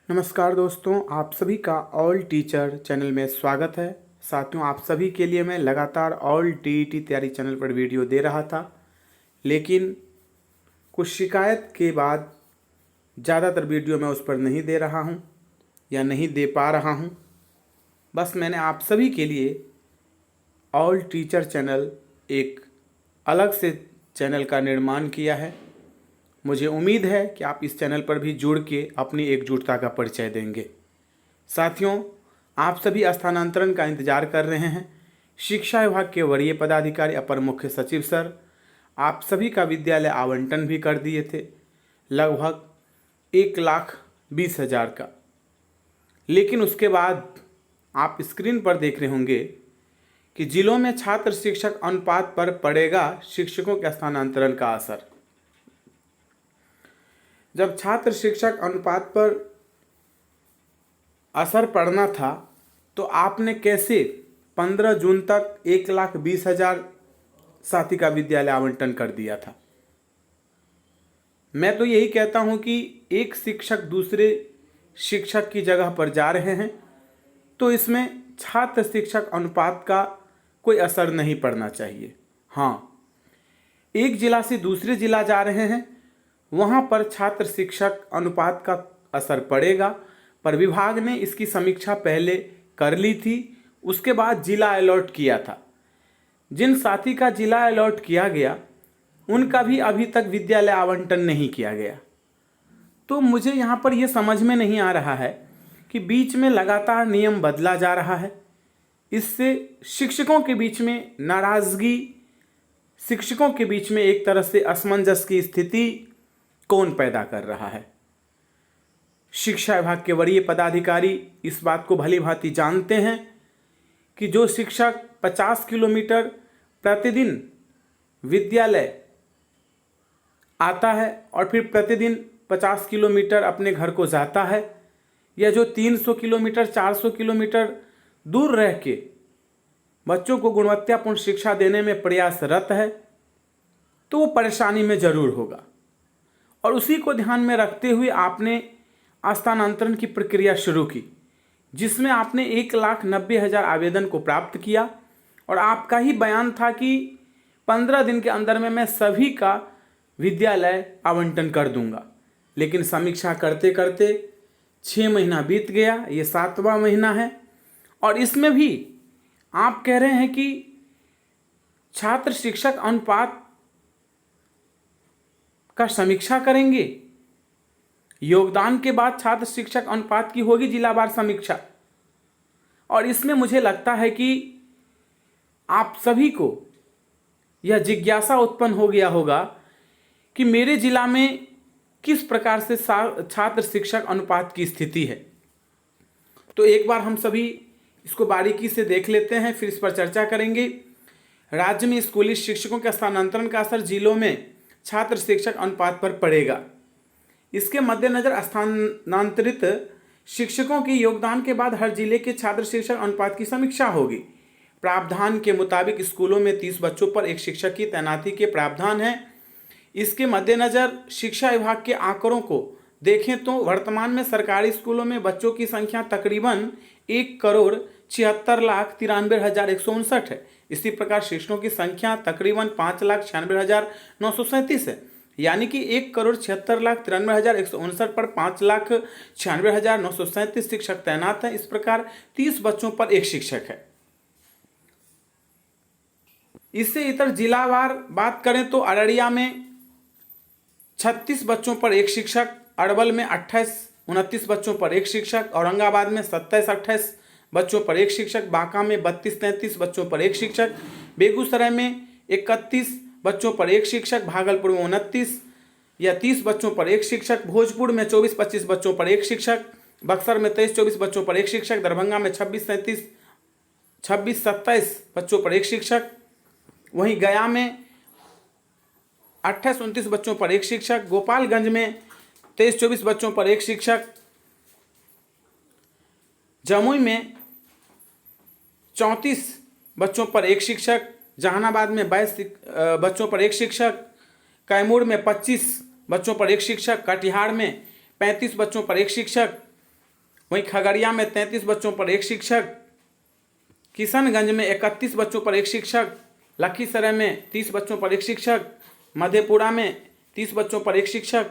नमस्कार दोस्तों, आप सभी का ऑल टीचर चैनल में स्वागत है। साथियों, आप सभी के लिए मैं लगातार ऑल टीईटी तैयारी चैनल पर वीडियो दे रहा था, लेकिन कुछ शिकायत के बाद ज़्यादातर वीडियो मैं उस पर नहीं दे रहा हूं या नहीं दे पा रहा हूं। बस मैंने आप सभी के लिए ऑल टीचर चैनल एक अलग से चैनल का निर्माण किया है। मुझे उम्मीद है कि आप इस चैनल पर भी जुड़ के अपनी एकजुटता का परिचय देंगे। साथियों, आप सभी स्थानांतरण का इंतजार कर रहे हैं। शिक्षा विभाग के वरीय पदाधिकारी अपर मुख्य सचिव सर आप सभी का विद्यालय आवंटन भी कर दिए थे, लगभग 1,20,000 का। लेकिन उसके बाद आप स्क्रीन पर देख रहे होंगे कि जिलों में छात्र शिक्षक अनुपात पर पड़ेगा शिक्षकों के स्थानांतरण का असर। जब छात्र शिक्षक अनुपात पर असर पड़ना था तो आपने कैसे 15 जून तक 1,20,000 साथी का विद्यालय आवंटन कर दिया था। मैं तो यही कहता हूं कि एक शिक्षक दूसरे शिक्षक की जगह पर जा रहे हैं तो इसमें छात्र शिक्षक अनुपात का कोई असर नहीं पड़ना चाहिए। हाँ, एक जिला से दूसरे जिला जा रहे हैं वहाँ पर छात्र शिक्षक अनुपात का असर पड़ेगा, पर विभाग ने इसकी समीक्षा पहले कर ली थी, उसके बाद जिला अलॉट किया था। जिन साथी का जिला अलॉट किया गया उनका भी अभी तक विद्यालय आवंटन नहीं किया गया। तो मुझे यहाँ पर यह समझ में नहीं आ रहा है कि बीच में लगातार नियम बदला जा रहा है। इससे शिक्षकों के बीच में नाराजगी, शिक्षकों के बीच में एक तरह से असमंजस की स्थिति कौन पैदा कर रहा है। शिक्षा विभाग के वरीय पदाधिकारी इस बात को भली भांति जानते हैं कि जो शिक्षक 50 किलोमीटर प्रतिदिन विद्यालय आता है और फिर प्रतिदिन 50 किलोमीटर अपने घर को जाता है, या जो 300 किलोमीटर 400 किलोमीटर दूर रह के बच्चों को गुणवत्तापूर्ण शिक्षा देने में प्रयासरत है, तो वो परेशानी में जरूर होगा। और उसी को ध्यान में रखते हुए आपने स्थानांतरण की प्रक्रिया शुरू की, जिसमें आपने 1,90,000 आवेदन को प्राप्त किया और आपका ही बयान था कि 15 दिन के अंदर में मैं सभी का विद्यालय आवंटन कर दूंगा। लेकिन समीक्षा करते करते 6 महीना बीत गया, ये 7वां महीना है और इसमें भी आप कह रहे हैं कि छात्र शिक्षक अनुपात का समीक्षा करेंगे। योगदान के बाद छात्र शिक्षक अनुपात की होगी जिलावार समीक्षा। और इसमें मुझे लगता है कि आप सभी को यह जिज्ञासा उत्पन्न हो गया होगा कि मेरे जिला में किस प्रकार से छात्र शिक्षक अनुपात की स्थिति है। तो एक बार हम सभी इसको बारीकी से देख लेते हैं, फिर इस पर चर्चा करेंगे। राज्य में स्कूली शिक्षकों के स्थानांतरण का असर जिलों में छात्र शिक्षक अनुपात पर पड़ेगा। इसके मद्देनजर स्थानांतरित शिक्षकों के योगदान के बाद हर जिले के छात्र शिक्षक अनुपात की समीक्षा होगी। प्रावधान के मुताबिक स्कूलों में 30 बच्चों पर एक शिक्षक की तैनाती के प्रावधान है। इसके मद्देनजर शिक्षा विभाग के आंकड़ों को देखें तो वर्तमान में सरकारी स्कूलों में बच्चों की संख्या तकरीबन 1,76,93,159 है। इसी प्रकार शिक्षकों की संख्या तकरीबन 5,96,937 है, यानी कि 1,76,93,159 पर 5,96,937 शिक्षक तैनात हैं। इस प्रकार 30 बच्चों पर एक शिक्षक है। इससे इतर जिलावार बात करें तो अररिया में 36 बच्चों पर एक शिक्षक, अरवल में 28-29 बच्चों पर एक शिक्षक, औरंगाबाद में 27-28 बच्चों पर एक शिक्षक, बांका में 32-33 बच्चों पर एक शिक्षक, बेगूसराय में 31 बच्चों पर एक शिक्षक, भागलपुर में 29 या 30 बच्चों पर एक शिक्षक, भोजपुर में 24-25 बच्चों पर एक शिक्षक, बक्सर में 23-24 बच्चों पर एक शिक्षक, दरभंगा में 26-27 बच्चों पर एक शिक्षक, वहीं गया में 28-29 बच्चों पर एक शिक्षक, गोपालगंज में 23-24 बच्चों पर एक शिक्षक, जमुई में 34 बच्चों पर एक शिक्षक, जहानाबाद में 22 बच्चों पर एक शिक्षक, कैमूर में 25 बच्चों पर एक शिक्षक, कटिहार में 35 बच्चों पर एक शिक्षक, वहीं खगड़िया में 33 बच्चों पर एक शिक्षक, किशनगंज में 31 बच्चों पर एक शिक्षक, लखीसराय में 30 बच्चों पर एक शिक्षक, मधेपुरा में 30 बच्चों पर एक शिक्षक,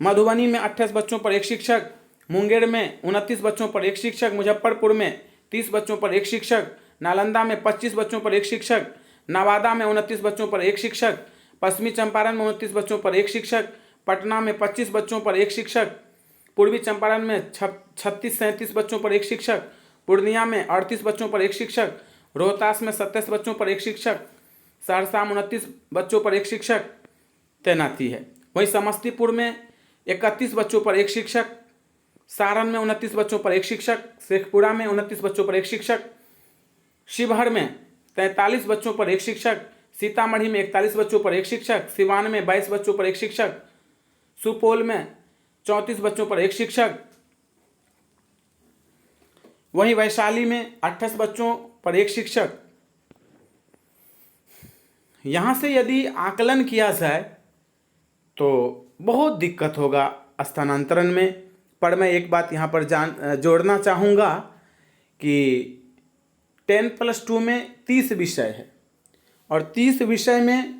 मधुबनी में 28 बच्चों पर एक शिक्षक, मुंगेर में 29 बच्चों पर एक शिक्षक, मुजफ्फरपुर में 30 बच्चों पर एक शिक्षक, नालंदा में 25 बच्चों पर एक शिक्षक, नवादा में 29 बच्चों पर एक शिक्षक, पश्चिमी चंपारण में 29 बच्चों पर एक शिक्षक, पटना में 25 बच्चों पर एक शिक्षक, पूर्वी चंपारण में 36-37 बच्चों पर एक शिक्षक, पूर्णिया में 38 बच्चों पर एक शिक्षक, रोहतास में 27 बच्चों पर एक शिक्षक, सहरसा में 29 बच्चों पर एक शिक्षक तैनाती है। वहीं समस्तीपुर में 31 बच्चों पर एक शिक्षक, सारण में 29 बच्चों पर एक शिक्षक, शेखपुरा में 29 बच्चों पर एक शिक्षक, शिवहर में 43 बच्चों पर एक शिक्षक, सीतामढ़ी में 41 बच्चों पर एक शिक्षक, सिवान में 22 बच्चों पर एक शिक्षक, सुपौल में 34 बच्चों पर एक शिक्षक, वहीं वैशाली में 28 बच्चों पर एक शिक्षक। यहाँ से यदि आकलन किया जाए तो बहुत दिक्कत होगा स्थानांतरण में। पर मैं एक बात यहाँ पर जोड़ना चाहूँगा कि 10+2 में 30 विषय है और 30 विषय में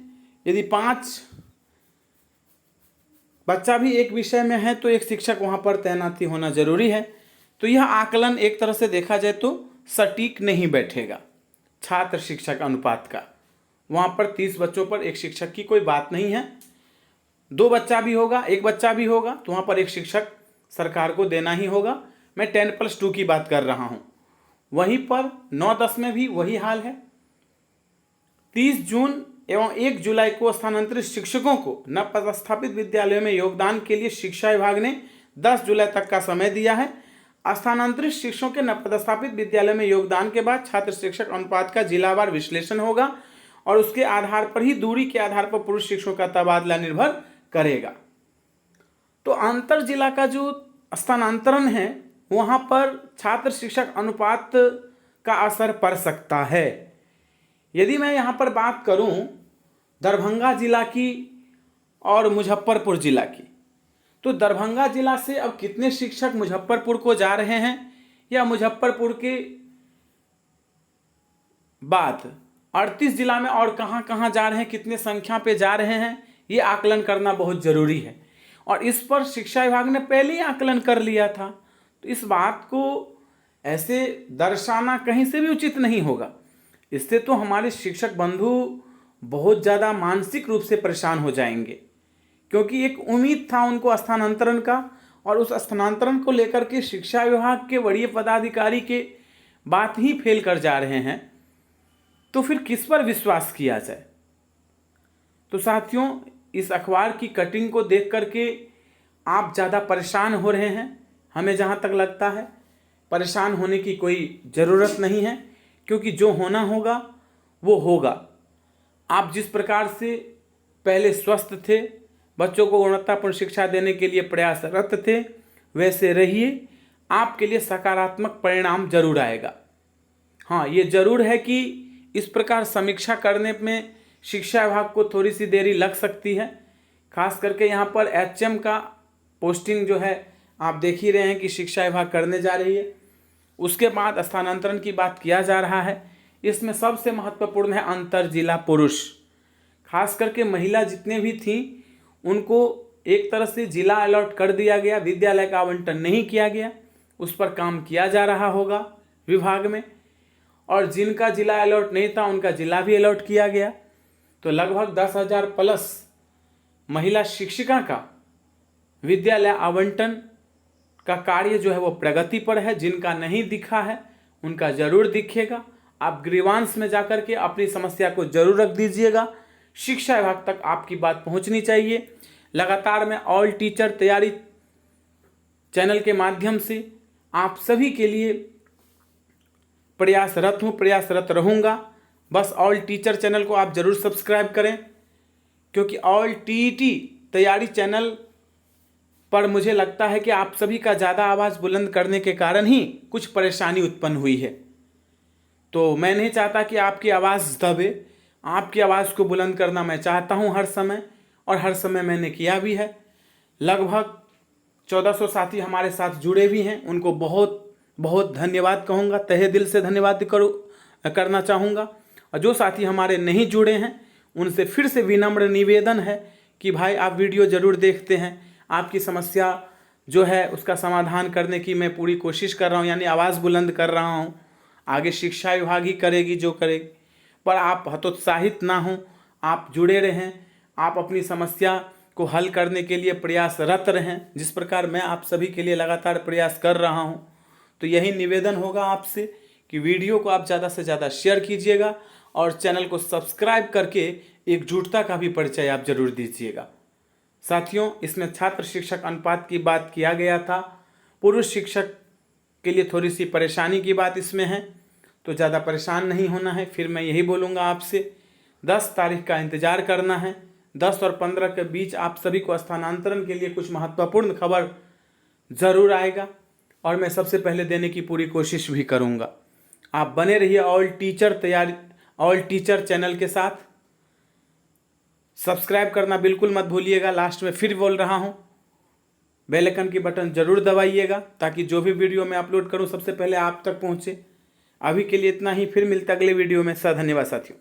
यदि 5 बच्चा भी एक विषय में है तो एक शिक्षक वहाँ पर तैनाती होना जरूरी है। तो यह आकलन एक तरह से देखा जाए तो सटीक नहीं बैठेगा छात्र शिक्षक अनुपात का। वहाँ पर 30 बच्चों पर एक शिक्षक की कोई बात नहीं है। 2 बच्चा भी होगा, 1 बच्चा भी होगा तो वहाँ पर एक शिक्षक सरकार को देना ही होगा। मैं 10+2 की बात कर रहा हूँ। वहीं पर 9-10 में भी वही हाल है। 30 जून एवं 1 जुलाई को स्थानांतरित शिक्षकों को नवपदस्थापित विद्यालयों में योगदान के लिए शिक्षा विभाग ने 10 जुलाई तक का समय दिया है। स्थानांतरित शिक्षकों के नवपदस्थापित विद्यालयों में योगदान के बाद छात्र शिक्षक अनुपात का जिलावार विश्लेषण होगा और उसके आधार पर ही दूरी के आधार पर पुरुष शिक्षकों का तबादला निर्भर करेगा। तो अंतर जिला का जो स्थानांतरण है वहाँ पर छात्र शिक्षक अनुपात का असर पड़ सकता है। यदि मैं यहाँ पर बात करूँ दरभंगा जिला की और मुजफ्फरपुर जिला की, तो दरभंगा जिला से अब कितने शिक्षक मुजफ्फरपुर को जा रहे हैं या मुजफ्फरपुर के बाद 38 जिला में और कहाँ कहाँ जा रहे हैं, कितने संख्या पे जा रहे हैं, ये आकलन करना बहुत ज़रूरी है। और इस पर शिक्षा विभाग ने पहले ही आकलन कर लिया था, तो इस बात को ऐसे दर्शाना कहीं से भी उचित नहीं होगा। इससे तो हमारे शिक्षक बंधु बहुत ज़्यादा मानसिक रूप से परेशान हो जाएंगे, क्योंकि एक उम्मीद था उनको स्थानांतरण का और उस स्थानांतरण को लेकर के शिक्षा विभाग के वरीय पदाधिकारी के बात ही फेल कर जा रहे हैं, तो फिर किस पर विश्वास किया जाए। तो साथियों, इस अखबार की कटिंग को देख करके आप ज़्यादा परेशान हो रहे हैं। हमें जहाँ तक लगता है परेशान होने की कोई ज़रूरत नहीं है, क्योंकि जो होना होगा वो होगा। आप जिस प्रकार से पहले स्वस्थ थे, बच्चों को गुणवत्तापूर्ण शिक्षा देने के लिए प्रयासरत थे, वैसे रहिए, आपके लिए सकारात्मक परिणाम जरूर आएगा। हाँ, ये जरूर है कि इस प्रकार समीक्षा करने में शिक्षा विभाग को थोड़ी सी देरी लग सकती है। खास करके यहाँ पर HM का पोस्टिंग जो है आप देख ही रहे हैं कि शिक्षा विभाग करने जा रही है। उसके बाद स्थानांतरण की बात किया जा रहा है। इसमें सबसे महत्वपूर्ण है अंतर जिला पुरुष। खास करके महिला जितने भी थीं उनको एक तरह से जिला अलॉट कर दिया गया, विद्यालय का आवंटन नहीं किया गया। उस पर काम किया जा रहा होगा विभाग में, और जिनका जिला अलॉट नहीं था उनका जिला भी अलॉट किया गया। तो लगभग 10,000 प्लस महिला शिक्षिका का विद्यालय आवंटन का कार्य जो है वो प्रगति पर है। जिनका नहीं दिखा है उनका जरूर दिखेगा। आप ग्रीवांस में जाकर के अपनी समस्या को जरूर रख दीजिएगा। शिक्षा विभाग तक आपकी बात पहुंचनी चाहिए। लगातार मैं ऑल टीचर तैयारी चैनल के माध्यम से आप सभी के लिए प्रयासरत हूँ, प्रयासरत रहूँगा। बस ऑल टीचर चैनल को आप जरूर सब्सक्राइब करें, क्योंकि ऑल TET तैयारी चैनल पर मुझे लगता है कि आप सभी का ज़्यादा आवाज़ बुलंद करने के कारण ही कुछ परेशानी उत्पन्न हुई है। तो मैं नहीं चाहता कि आपकी आवाज़ दबे। आपकी आवाज़ को बुलंद करना मैं चाहता हूं हर समय, और हर समय मैंने किया भी है। लगभग 1400 साथी हमारे साथ जुड़े भी हैं, उनको बहुत बहुत धन्यवाद कहूँगा, तहे दिल से धन्यवाद करना चाहूँगा। और जो साथी हमारे नहीं जुड़े हैं उनसे फिर से विनम्र निवेदन है कि भाई आप वीडियो ज़रूर देखते हैं, आपकी समस्या जो है उसका समाधान करने की मैं पूरी कोशिश कर रहा हूँ, यानी आवाज़ बुलंद कर रहा हूँ। आगे शिक्षा विभाग ही करेगी जो करेगी, पर आप हतोत्साहित ना हों, आप जुड़े रहें, आप अपनी समस्या को हल करने के लिए प्रयासरत रहें, जिस प्रकार मैं आप सभी के लिए लगातार प्रयास कर रहा हूं। तो यही निवेदन होगा आपसे कि वीडियो को आप ज़्यादा से ज़्यादा शेयर कीजिएगा और चैनल को सब्सक्राइब करके एकजुटता का भी परिचय आप जरूर दीजिएगा। साथियों, इसमें छात्र शिक्षक अनुपात की बात किया गया था। पुरुष शिक्षक के लिए थोड़ी सी परेशानी की बात इसमें है, तो ज़्यादा परेशान नहीं होना है। फिर मैं यही बोलूँगा आपसे, 10 तारीख का इंतज़ार करना है। 10 और 15 के बीच आप सभी को स्थानांतरण के लिए कुछ महत्वपूर्ण खबर ज़रूर आएगा और मैं सबसे पहले देने की पूरी कोशिश भी करूँगा। आप बने रहिए ऑल टीचर चैनल के साथ। सब्सक्राइब करना बिल्कुल मत भूलिएगा। लास्ट में फिर बोल रहा हूँ, बेल आइकन की बटन ज़रूर दबाइएगा ताकि जो भी वीडियो मैं अपलोड करूँ सबसे पहले आप तक पहुँचे। अभी के लिए इतना ही, फिर मिलते अगले वीडियो में। धन्यवाद साथियों।